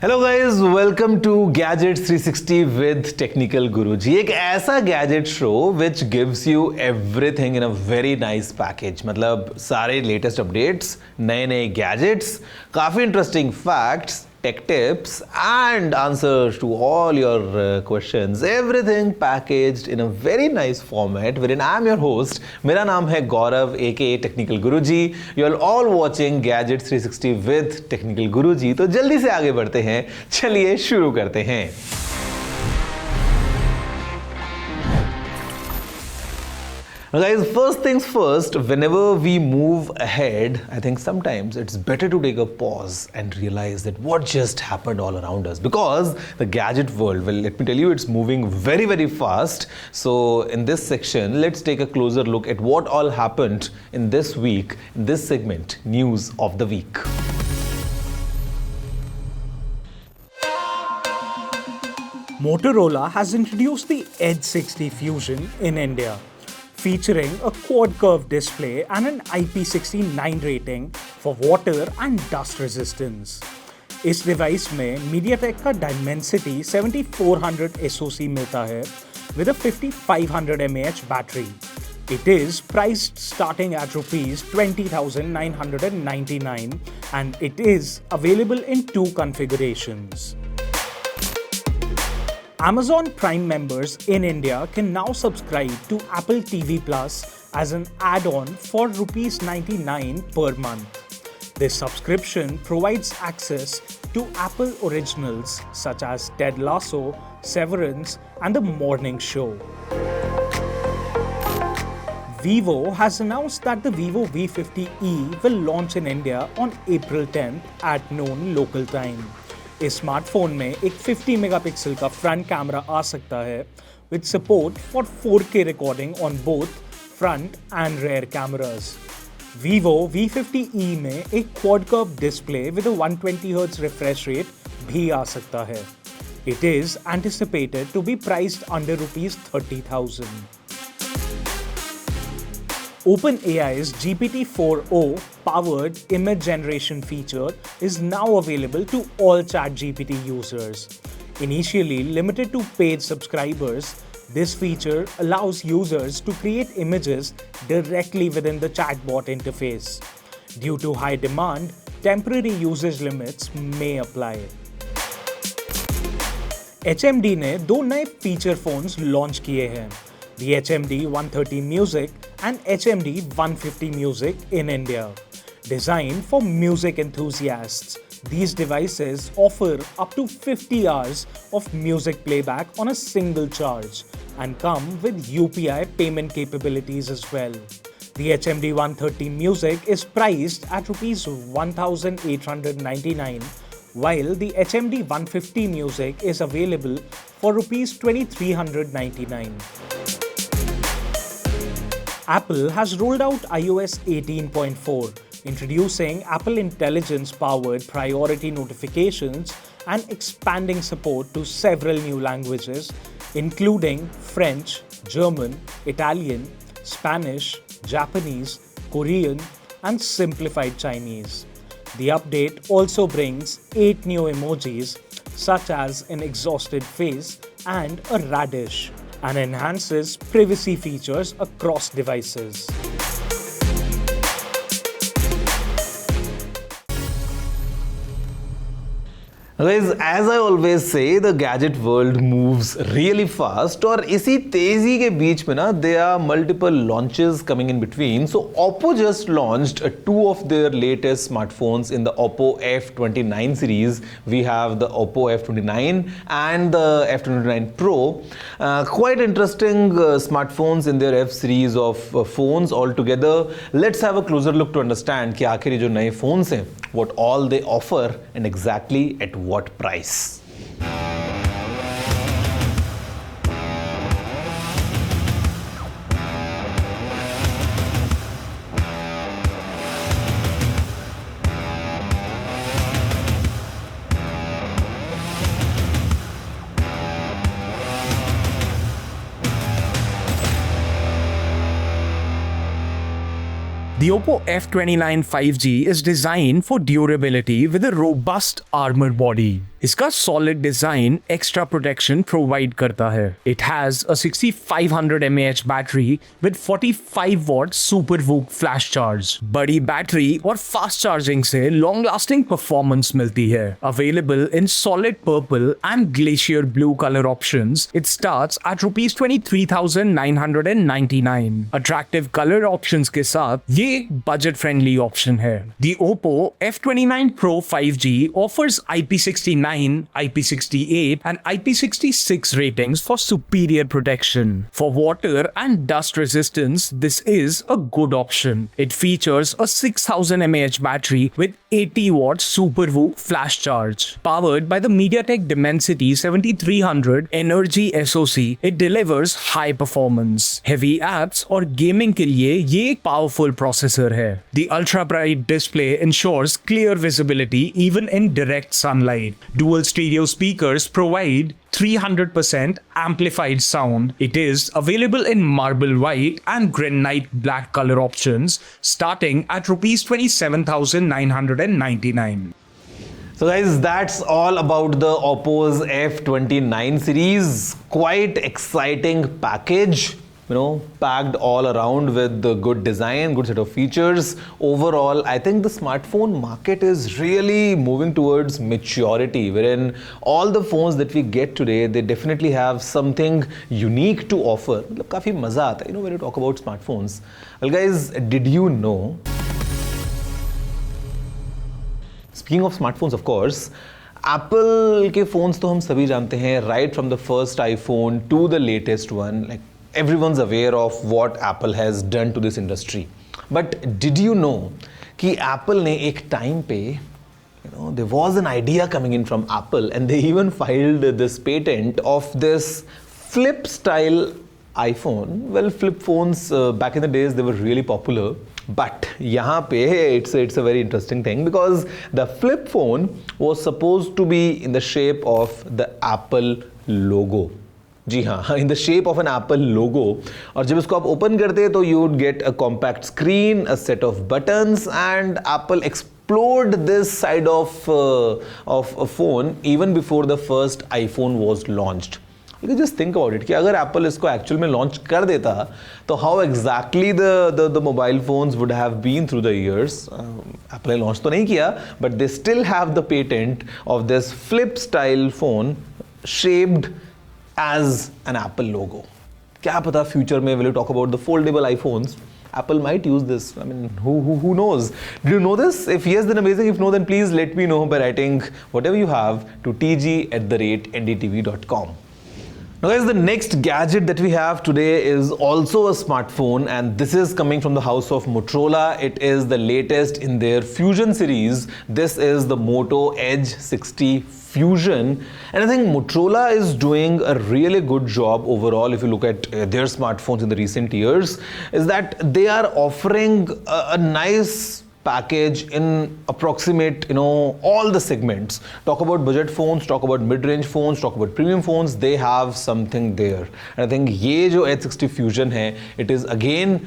Hello guys, welcome to Gadgets 360 with technical Guruji. एक ऐसा gadget show which gives you everything in a very nice package. मतलब सारे latest updates, नए नए gadgets, काफ़ी interesting facts, tech tips and answers to all your questions, everything packaged in a very nice format wherein I am your host. मेरा नाम है Gaurav aka technical Guruji. You are all watching Gadgets 360 with technical Guruji. तो जल्दी से आगे बढ़ते हैं, चलिए शुरू करते हैं। Now guys, first things first, whenever we move ahead, I think sometimes it's better to take a pause and realize that what just happened all around us. Because the gadget world, well, let me tell you, it's moving very, very fast. So in this section, let's take a closer look at what all happened in this week, in this segment, News of the Week. Motorola has introduced the Edge 60 Fusion in India, featuring a quad-curve display and an IP69 rating for water and dust resistance. इस device में MediaTek का Dimensity 7400 SoC मिलता है with a 5500 mAh battery. It is priced starting at rupees 20,999 and it is available in two configurations. Amazon Prime members in India can now subscribe to Apple TV Plus as an add-on for rupees 99 per month. This subscription provides access to Apple originals such as Ted Lasso, Severance, and The Morning Show. Vivo has announced that the Vivo V50e will launch in India on April 10th at noon local time. इस smartphone में एक 50 megapixel का front camera आ सकता है with support for 4K recording on both front and rear cameras. Vivo V50e में एक quad curve display with 120 Hz refresh rate भी आ सकता है। It is anticipated to be priced under ₹30,000। OpenAI's GPT-4o powered image generation feature is now available to all ChatGPT users. Initially limited to paid subscribers, this feature allows users to create images directly within the chatbot interface. Due to high demand, temporary usage limits may apply. HMD ने दो नए feature phones launch किए हैं, the HMD 130 Music and HMD 150 Music in India. Designed for music enthusiasts, these devices offer up to 50 hours of music playback on a single charge and come with UPI payment capabilities as well. The HMD 130 Music is priced at rupees 1,899, while the HMD 150 Music is available for rupees 2,399. Apple has rolled out iOS 18.4, introducing Apple Intelligence-powered priority notifications and expanding support to several new languages, including French, German, Italian, Spanish, Japanese, Korean, and simplified Chinese. The update also brings 8 new emojis, such as an exhausted face and a radish, and enhances privacy features across devices. Guys, as I always say, the gadget world moves really fast और इसी तेजी के बीच में ना there are multiple launches coming in between. So Oppo just launched two of their latest smartphones in the Oppo F29 series. We have the Oppo F29 and the F29 Pro. Quite interesting smartphones in their F series of phones altogether. Let's have a closer look to understand कि आखिर ये जो नए phones हैं, what all they offer and exactly at what price. The Oppo F29 5G is designed for durability with a robust armored body. इसका solid design extra protection provide करता है. It has a 6500 mAh battery with 45 watt super VOOC flash charge. बड़ी battery और fast charging से long lasting performance मिलती है. Available in solid purple and glacier blue colour options. It starts at ₹23,999. Attractive colour options के साथ ये budget friendly option है. The Oppo F29 Pro 5G offers IP69, IP68 and IP66 ratings for superior protection. For water and dust resistance, this is a good option. It features a 6000 mAh battery with 80 watt super whoop flash charge. Powered by the MediaTek Dimensity 7300 Energy SoC, it delivers high performance. Heavy apps और gaming के लिए ये एक powerful processor है. The ultra bright display ensures clear visibility even in direct sunlight. Dual stereo speakers provide 300% amplified sound. It is available in marble white and granite black color options starting at ₹27,999. So guys, that's all about the Oppo's F29 series. Quite exciting package. Packed all around with the good design, good set of features. Overall, I think the smartphone market is really moving towards maturity, wherein all the phones that we get today, they definitely have something unique to offer. काफी मजा आता है, when you talk about smartphones. Well guys, did you know? Speaking of smartphones, of course, Apple के phones तो हम सभी जानते हैं, right from the first iPhone to the latest one. Like everyone's aware of what Apple has done to this industry. But did you know कि Apple ने एक time पे, there was an idea coming in from Apple and they even filed this patent of this flip style iPhone. Well, flip phones back in the days, they were really popular. But यहाँ पे it's a very interesting thing because the flip phone was supposed to be in the shape of the Apple logo. जी हाँ, in the shape of an Apple logo. और जब इसको आप open करते तो you would get a compact screen, a set of buttons, and Apple explored this side of a phone even before the first iPhone was launched. You can just think about it कि अगर Apple इसको actual में launch कर देता तो how exactly the mobile phones would have been through the years. Apple ने launch तो नहीं किया, but they still have the patent of this flip style phone shaped as an Apple logo. क्या पता future में when you talk about the foldable iPhones, Apple might use this. I mean, who knows? Do you know this? If yes, then amazing. If no, then please let me know by writing whatever you have to tg@ndtv.com. Now guys, the next gadget that we have today is also a smartphone, and this is coming from the house of Motorola. It is the latest in their Fusion series. This is the Moto Edge 60 Fusion, and I think Motorola is doing a really good job overall. If you look at their smartphones in the recent years, is that they are offering a nice package in approximate, all the segments. Talk about budget phones, talk about mid-range phones, talk about premium phones, they have something there. And I think ये जो Edge 60 Fusion है, it is again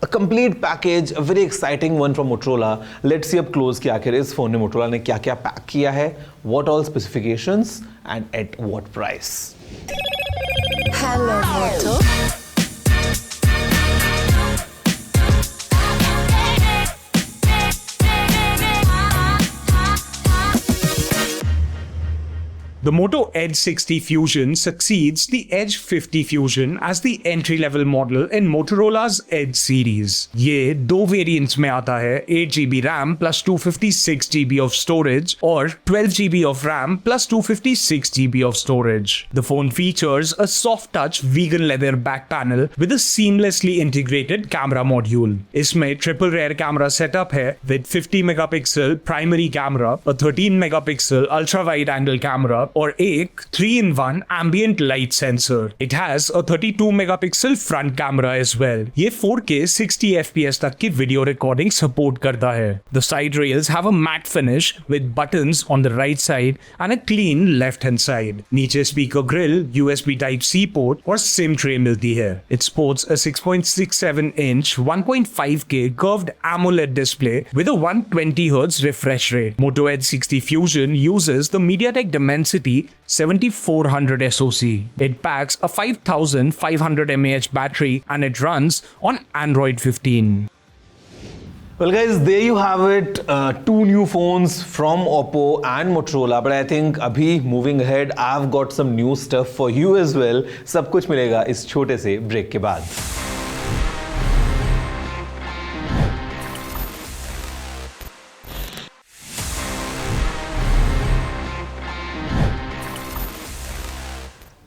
a complete package, a very exciting one from Motorola. Let's see up close कि आखिर इस phone में Motorola ने क्या क्या पैक किया है, what all specifications and at what price. Hello Moto. The Moto Edge 60 Fusion succeeds the Edge 50 Fusion as the entry-level model in Motorola's Edge series. ये दो variants में आता है, 8GB RAM plus 256GB of storage और 12GB of RAM plus 256GB of storage. The phone features a soft-touch vegan leather back panel with a seamlessly integrated camera module. इसमें triple rear camera setup है with 50 megapixel primary camera, a 13 megapixel ultra-wide angle camera, और एक 3-in-1 ambient light sensor. It has a 32 megapixel front camera as well. ये 4K 60 FPS तक की video recording support करता है. The side rails have a matte finish with buttons on the right side and a clean left hand side. नीचे speaker grill, USB Type-C port और SIM tray मिलती है. It sports a 6.67 inch 1.5K curved AMOLED display with a 120Hz refresh rate. Moto Edge 60 Fusion uses the MediaTek Dimensity 7400 SoC. It packs a 5500 mAh battery and it runs on Android 15. Well guys, there you have it, two new phones from Oppo and Motorola, but I think abhi moving ahead I've got some new stuff for you as well. सब कुछ मिलेगा इस छोटे से break के बाद.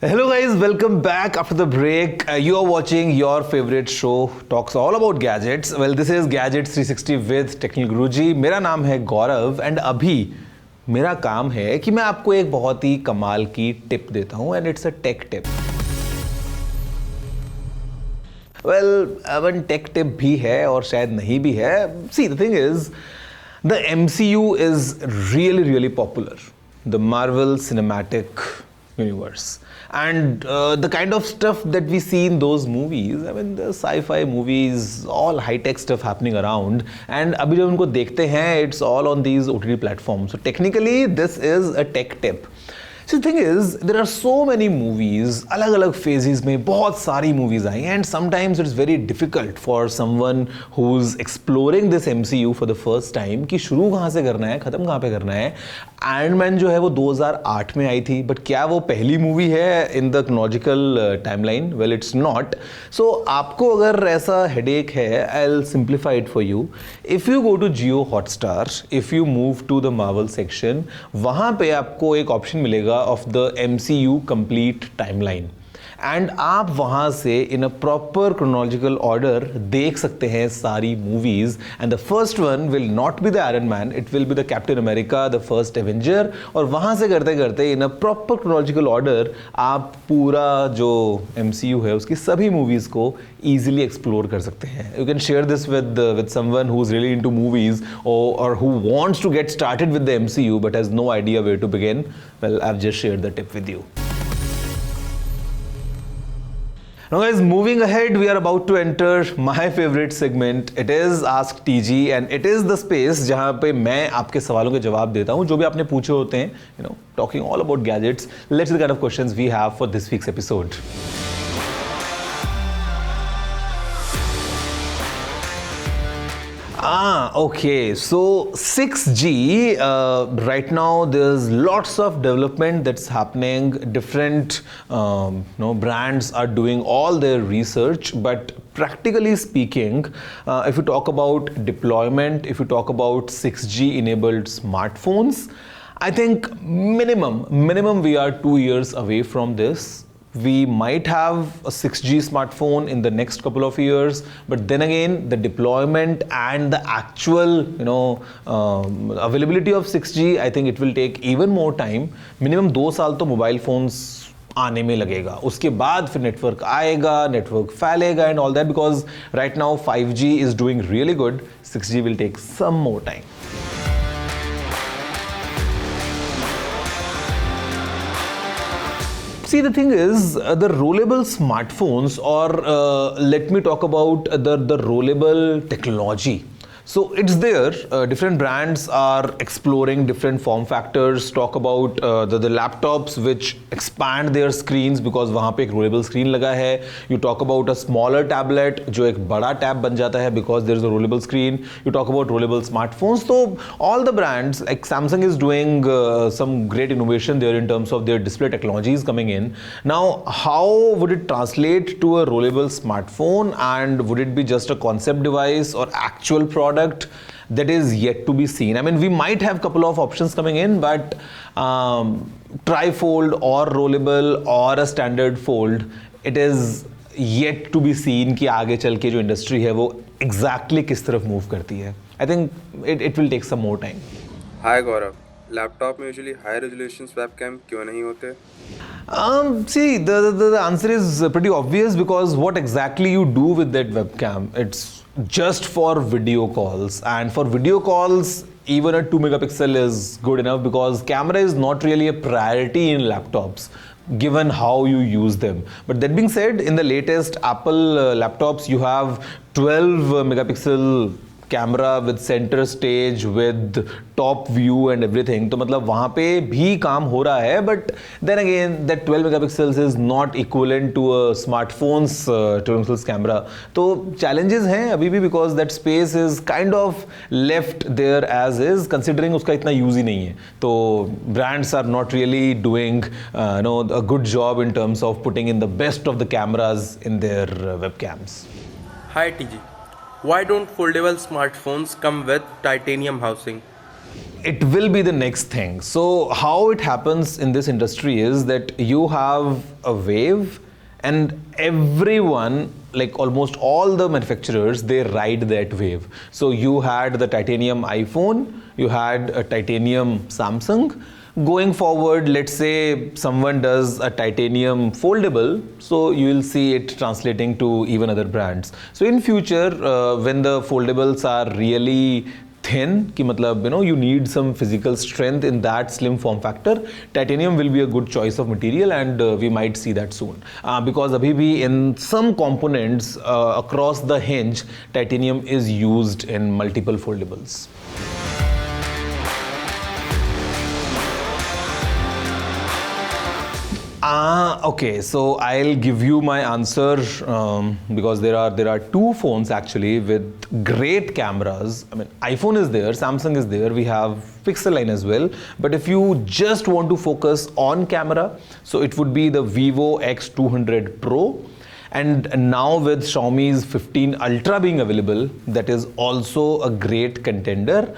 Hello guys, welcome back after the break. You are watching your favorite show, talks all about gadgets. Well, this is Gadgets 360 with Technical Guruji. मेरा नाम है गौरव and अभी मेरा काम है कि मैं आपको एक बहुत ही कमाल की टिप देता हूँ and it's a tech tip. Well, अब tech tip भी है और शायद नहीं भी है. See, the thing is, the MCU is really popular. The Marvel Cinematic Universe. And the kind of stuff that we see in those movies, I mean the sci-fi movies, all high-tech stuff happening around, and अभी जब उनको देखते हैं, it's all on these OTT platforms. So technically this is a tech tip. So the thing is, there are so many movies, अलग-अलग phases में बहुत सारी movies आई हैं, and sometimes it's very difficult for someone who's exploring this MCU for the first time कि शुरू कहाँ से करना है, ख़त्म कहाँ पे करना है. आयरन मैन जो है वो 2008 में आई थी, बट क्या वो पहली मूवी है in the chronological timeline? Well, it's not. So आपको अगर ऐसा हेडेक है, I will simplify it for you. If you go to Jio Hotstar, if you move to the Marvel section, वहाँ पे आपको एक ऑप्शन मिलेगा of the MCU complete timeline. And आप वहाँ से in a proper chronological order देख सकते हैं सारी movies. And the first one will not be the iron man, it will be the captain America, the first Avenger. और वहाँ से करते करते इन अ प्रॉपर क्रोनोलॉजिकल ऑर्डर आप पूरा जो MCU है उसकी सभी मूवीज़ को ईजिली एक्सप्लोर कर सकते हैं. You can share this with someone who is really into movies और who wants to get started with the MCU but has no idea where to begin. Well, I have just shared the tip with you. Now guys, moving ahead, we are about to enter my favorite segment. It is Ask TG and it is the space जहाँ पे मैं आपके सवालों के जवाब देता हूँ जो भी आपने पूछे होते हैं, talking all about gadgets. Let's see the kind of questions we have for this week's episode. Okay. So 6G, right now there's lots of development that's happening. Different brands are doing all their research, but practically speaking, if you talk about deployment, if you talk about 6G enabled smartphones, I think minimum we are 2 years away from this. We might have a 6G smartphone in the next couple of years, but then again, the deployment and the actual, availability of 6G, I think it will take even more time. Minimum 2 साल तो mobile phones आने में लगेगा. उसके बाद फिर network आएगा, network फैलेगा and all that, because right now 5G is doing really good. 6G will take some more time. See, the thing is, the rollable smartphones, or let me talk about the rollable technology. So it's there. Different brands are exploring different form factors. Talk about the laptops which expand their screens because वहाँ पे एक rollable screen लगा है. You talk about a smaller tablet जो एक बड़ा tab बन जाता है because there is a rollable screen. You talk about rollable smartphones. So all the brands like Samsung is doing some great innovation there in terms of their display technologies coming in. Now, how would it translate to a rollable smartphone, and would it be just a concept device or actual product? That is yet to be seen. I mean, we might have a couple of options coming in, but tri-fold or rollable or a standard fold, it is yet to be seen कि आगे चल के जो industry है वो exactly किस तरफ move करती है. I think it will take some more time. Hi Gaurav. Laptop में यूजुअली हाई रेजोल्यूशन वेबकैम क्यों नहीं होते? See, the answer is pretty obvious because what exactly you do with that webcam, it's just for video calls. And for video calls, even a 2 megapixel is good enough because camera is not really a priority in laptops given how you use them. But that being said, in the latest Apple laptops, you have 12 megapixel camera with centre stage with top view and everything. तो मतलब वहाँ पे भी काम हो रहा है, but then again that 12 megapixels is not equivalent to a smartphones 12 megapixels camera. तो चैलेंजेस हैं अभी भी because that space is kind of left there as is, considering उसका इतना यूज ही नहीं है. तो brands are not really doing a good job in terms of putting in the best of the cameras in their web camps. Hi TG. Why don't foldable smartphones come with titanium housing? It will be the next thing. So how it happens in this industry is that you have a wave and everyone, like almost all the manufacturers, they ride that wave. So you had the titanium iPhone, you had a titanium Samsung. Going forward, let's say someone does a titanium foldable, so you will see it translating to even other brands. So in future, when the foldables are really thin, कि मतलब you need some physical strength in that slim form factor, titanium will be a good choice of material, and we might see that soon. Because abhi bhi in some components across the hinge, titanium is used in multiple foldables. Okay, so I'll give you my answer because there are two phones actually with great cameras. I mean, iPhone is there, Samsung is there, we have Pixel line as well. But if you just want to focus on camera, so it would be the Vivo X200 Pro. And now with Xiaomi's 15 Ultra being available, that is also a great contender.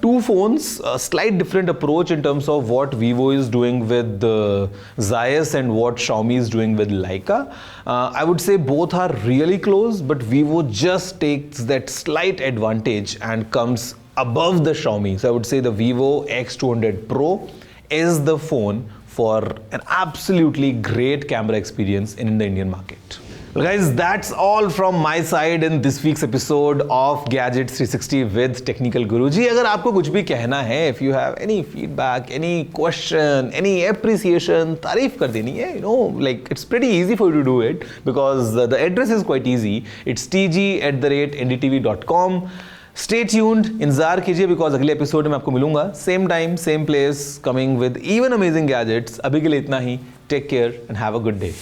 Two phones, a slight different approach in terms of what Vivo is doing with the Zeiss and what Xiaomi is doing with Leica. I would say both are really close, but Vivo just takes that slight advantage and comes above the Xiaomi. So I would say the Vivo X200 Pro is the phone for an absolutely great camera experience in the Indian market. Well guys, that's all from my side in this week's episode of Gadgets 360 with Technical Guruji. अगर आपको कुछ भी कहना है, if you have any feedback, any question, any appreciation, तारीफ कर देनी है, like it's pretty easy for you to do it because the address is quite easy. It's tg@ndtv.com. Stay tuned, इंतजार कीजिए बिकॉज अगले एपिसोड में आपको मिलूंगा same time same place coming with even amazing gadgets. अभी के लिए इतना ही. Take care and have a good day.